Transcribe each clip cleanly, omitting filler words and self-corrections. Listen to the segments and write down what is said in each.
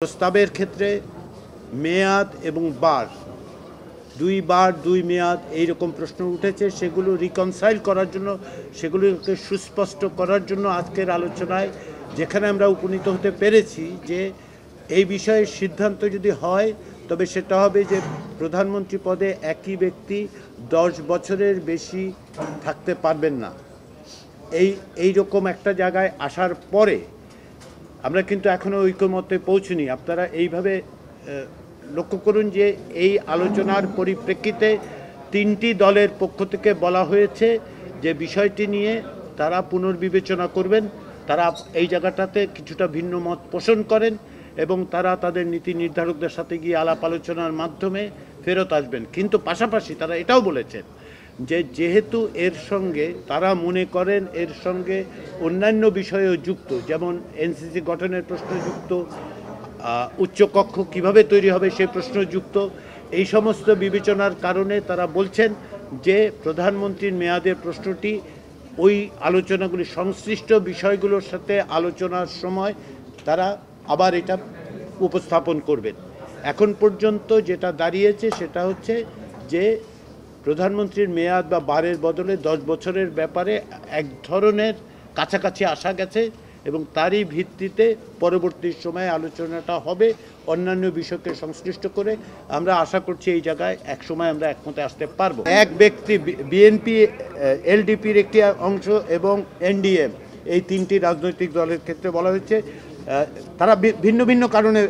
প্রস্তাবের ক্ষেত্রে মেয়াদ এবং দুই মেয়াদ এইরকম প্রশ্ন উঠেছে, সেগুলো রিকনসাইল করার জন্য, সেগুলোকে সুস্পষ্ট করার জন্য আজকের আলোচনায় যেখানে আমরা উপনীত হতে পেরেছি যে এই বিষয়ে সিদ্ধান্ত যদি হয় তবে সেটা হবে যে প্রধানমন্ত্রী পদে একই ব্যক্তি 10 বছরের বেশি থাকতে পারবেন না। এই রকম একটা জায়গায় আসার পরে আমরা কিন্তু এখনও ঐকমত্যে পৌঁছনি। আপনারা এইভাবে লক্ষ্য করুন যে এই আলোচনার পরিপ্রেক্ষিতে 3টি দলের পক্ষ থেকে বলা হয়েছে যে বিষয়টি নিয়ে তারা পুনর্বিবেচনা করবেন, তারা এই জায়গাটাতে কিছুটা ভিন্ন মত পোষণ করেন এবং তারা তাদের নীতি নির্ধারকদের সাথে গিয়ে আলাপ আলোচনার মাধ্যমে ফেরত আসবেন। কিন্তু পাশাপাশি তারা এটাও বলেছেন যে যেহেতু এর সঙ্গে তারা মনে করেন এর সঙ্গে অন্যান্য বিষয়ও যুক্ত, যেমন এনসিসি গঠনের প্রশ্ন যুক্ত, উচ্চকক্ষ কিভাবে তৈরি হবে সেই প্রশ্ন যুক্ত, এই সমস্ত বিবেচনার কারণে তারা বলছেন যে প্রধানমন্ত্রীর মেয়াদের প্রশ্নটি ওই আলোচনাগুলি সংশ্লিষ্ট বিষয়গুলোর সাথে আলোচনার সময় তারা আবার এটা উপস্থাপন করবেন। এখন পর্যন্ত যেটা দাঁড়িয়েছে সেটা হচ্ছে যে প্রধানমন্ত্রীর মেয়াদ বা বারের বদলে 10 বছরের ব্যাপারে এক ধরনের কাছাকাছি আসা গেছে এবং তারই ভিত্তিতে পরবর্তী সময়ে আলোচনাটা হবে অন্যান্য বিষয়কে সংশ্লিষ্ট করে। আমরা আশা করছি এই জায়গায় এক সময় আমরা একমতে আসতে পারবো। এক ব্যক্তি, বিএনপি, এলডিপির একটি অংশ এবং এনডিএম, এই 3টি রাজনৈতিক দলের ক্ষেত্রে বলা হয়েছে তারা ভিন্ন ভিন্ন কারণে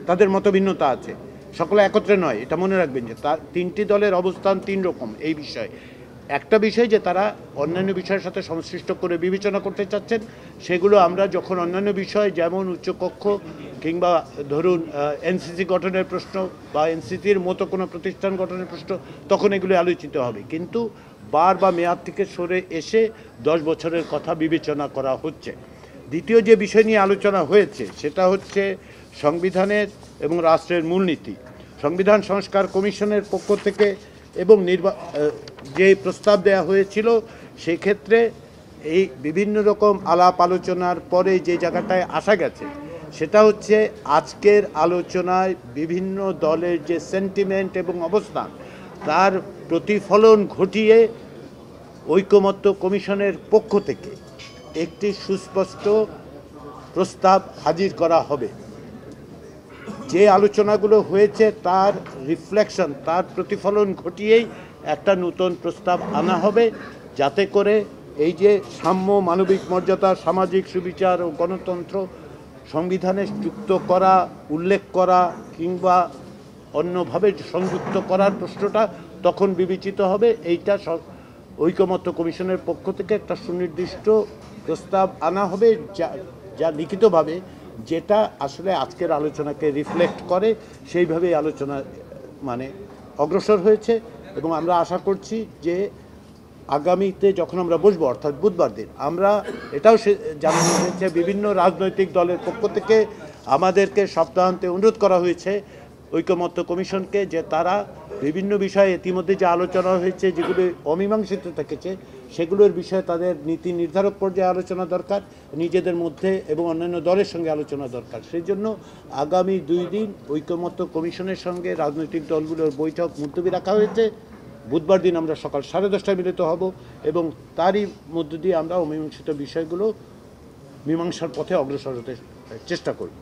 তাদের মতভিন্নতা আছে, সকলে একত্রে নয়, এটা মনে রাখবেন যে তার 3টি দলের অবস্থান 3 রকম এই বিষয়ে। একটা বিষয় যে তারা অন্যান্য বিষয়ের সাথে সংশ্লিষ্ট করে বিবেচনা করতে চাচ্ছেন, সেগুলো আমরা যখন অন্যান্য বিষয় যেমন উচ্চকক্ষ কিংবা ধরুন এনসিসি গঠনের প্রশ্ন বা এনসিসির মতো কোনো প্রতিষ্ঠান গঠনের প্রশ্ন, তখন এগুলো আলোচিত হবে। কিন্তু বার বা মেয়াদ থেকে সরে এসে 10 বছরের কথা বিবেচনা করা হচ্ছে। দ্বিতীয় যে বিষয় নিয়ে আলোচনা হয়েছে সেটা হচ্ছে সংবিধানের এবং রাষ্ট্রের মূলনীতি। সংবিধান সংস্কার কমিশনের পক্ষ থেকে এবং যে প্রস্তাব দেওয়া হয়েছিল সেক্ষেত্রে এই বিভিন্ন রকম আলাপ আলোচনার পরে যে জায়গাটায় আসা গেছে সেটা হচ্ছে আজকের আলোচনায় বিভিন্ন দলের যে সেন্টিমেন্ট এবং অবস্থান তার প্রতিফলন ঘটিয়ে ঐকমত্য কমিশনের পক্ষ থেকে একটি সুস্পষ্ট প্রস্তাব হাজির করা হবে। যে আলোচনাগুলো হয়েছে তার রিফ্লেকশন, তার প্রতিফলন ঘটিয়েই একটা নতুন প্রস্তাব আনা হবে, যাতে করে এই যে সাম্য, মানবিক মর্যাদা, সামাজিক সুবিচার ও গণতন্ত্র সংবিধানে যুক্ত করা, উল্লেখ করা কিংবা অন্যভাবে সংযুক্ত করার প্রশ্নটা তখন বিবেচিত হবে। এইটা ঐকমত্য কমিশনের পক্ষ থেকে একটা সুনির্দিষ্ট প্রস্তাব আনা হবে যা লিখিতভাবে, যেটা আসলে আজকের আলোচনাকে রিফ্লেক্ট করে, সেইভাবেই আলোচনা অগ্রসর হয়েছে। এবং আমরা আশা করছি যে আগামীতে যখন আমরা বসবো, অর্থাৎ বুধবার দিন, আমরা এটাও জানানো হয়েছে বিভিন্ন রাজনৈতিক দলের পক্ষ থেকে আমাদেরকে সপ্তাহান্তে অনুরোধ করা হয়েছে ঐকমত্য কমিশনকে যে তারা বিভিন্ন বিষয়ে ইতিমধ্যে যে আলোচনা হয়েছে যেগুলো অমীমাংসিত থেকেছে সেগুলোর বিষয়ে তাদের নীতি নির্ধারক পর্যায়ে আলোচনা দরকার, নিজেদের মধ্যে এবং অন্যান্য দলের সঙ্গে আলোচনা দরকার। সেই জন্য আগামী 2 দিন ঐকমত্য কমিশনের সঙ্গে রাজনৈতিক দলগুলোর বৈঠক মুলতবি রাখা হয়েছে। বুধবার দিন আমরা সকাল 10:30টায় মিলিত হব এবং তারই মধ্য দিয়ে আমরা অমীমাংসিত বিষয়গুলো মীমাংসার পথে অগ্রসর হতে চেষ্টা করব।